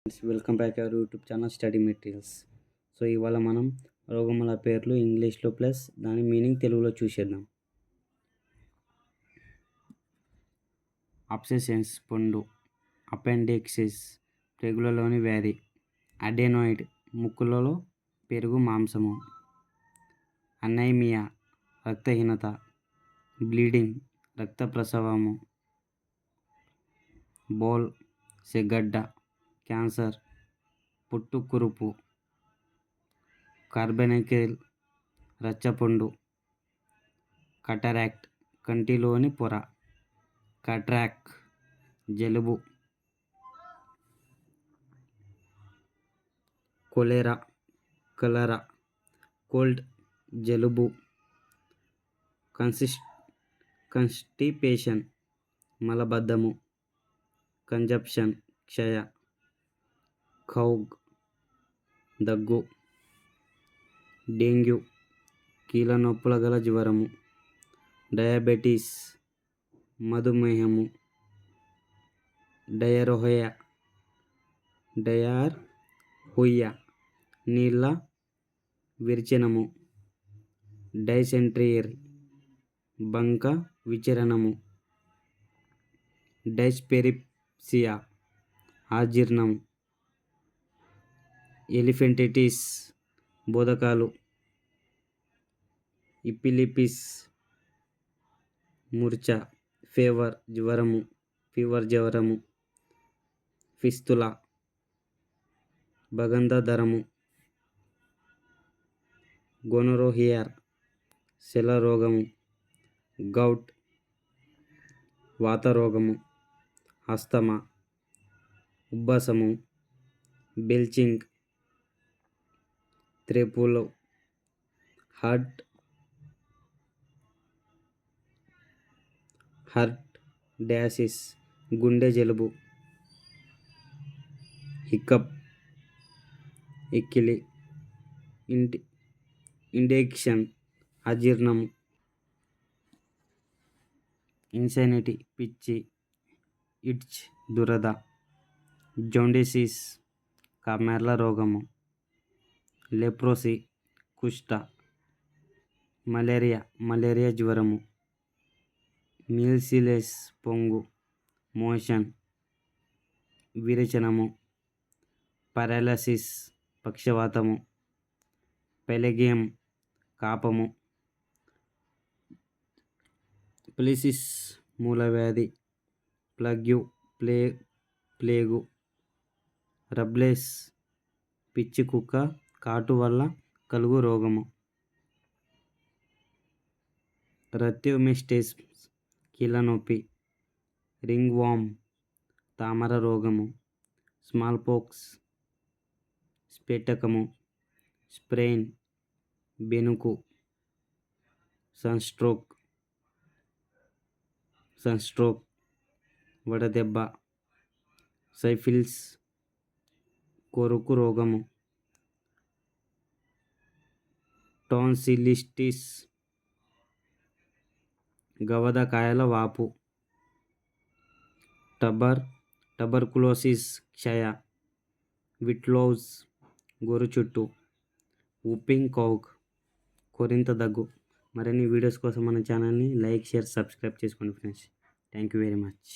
Welcome back our YouTube channel study materials. So ఇవాళ మనం రోగముల పేర్లు ఇంగ్లీష్లో ప్లస్ దాని మీనింగ్ తెలుగులో చూసేద్దాం. అబ్సెషన్స్ పుండు, అపెండిక్సిస్ ప్రేగులలోని వ్యాధి, అడెనాయిడ్ ముక్కులలో పెరుగు మాంసము, అనీమియా రక్తహీనత, బ్లీడింగ్ రక్త ప్రసవము, బోల్ సెగడ్డ క్యాన్సర్, పుట్టుకురుపు, కార్బెనికేల్ రచ్చపుండు, కటరాక్ట్ కంటిలోని పొర, కట్రాక్ జలుబు, కలరా కోల్డ్ జలుబు, కన్స్టిపేషన్ మలబద్ధము, కంజప్షన్ క్షయ, కౌగ్ దగ్గు, డెంగ్యూ కీళ్ళ నొప్పుల గల జ్వరము, డయాబెటీస్ మధుమేహము, డయర్హోయా నీళ్ళ విరేచనము, డైసెంట్రీ బంక విచరణము, డైస్పెప్సియా ఆజీర్ణం, ఎలిఫెంటిటిస్ బోధకాలు, ఎపిలిప్సిస్ మూర్ఛ, ఫీవర్ జ్వరము, ఫిస్తులా భగంధరము, గోనోరోహియా శల రోగము, గౌట్ వాతరోగము, ఆస్తమా, ఉబ్బసము, బెల్చింగ్, త్రెపులు, హార్ట్ డయాసిస్ గుండె జలుబు, హిక్కప్ ఎక్కిలి, ఇండెక్షన్ అజీర్ణము, ఇన్సానిటీ పిచ్చి, ఇట్చ్ దురద, జౌండిసిస్ కామెర్ల రోగము, లెప్రోసీ కుష్ఠ, మలేరియా జ్వరము, మీసిల్స్ పొంగు, మోషన్ విరేచనము, పారాలసిస్ పక్షవాతము, పెలగియం కాపము, ప్లిసిస్ మూలవ్యాధి, ప్లేగు, రబ్లెస్ పిచ్చి కుక్క కాటు వల్ల కలుగు రోగము, రథ్యోమిస్టేస్ కీళ్ళ నొప్పి, రింగ్ వామ్ తామర రోగము, స్మాల్ పోక్స్ స్ఫటికము, స్ప్రెయిన్ బెణుకు, సన్స్ట్రోక్ వడదెబ్బ, సైఫిల్స్ కొరుకు రోగము, టాన్సిలిటిస్ గవదకాయల వాపు, టబర్కులోసిస్ క్షయ, విట్లోస్ గోరుచుట్టు, వూపింగ్ కౌగ్ కొరింత దగ్గు. మరిన్ని వీడియోస్ కోసం మన ఛానల్ని లైక్, షేర్, సబ్స్క్రైబ్ చేసుకోండి friends. Thank you very much.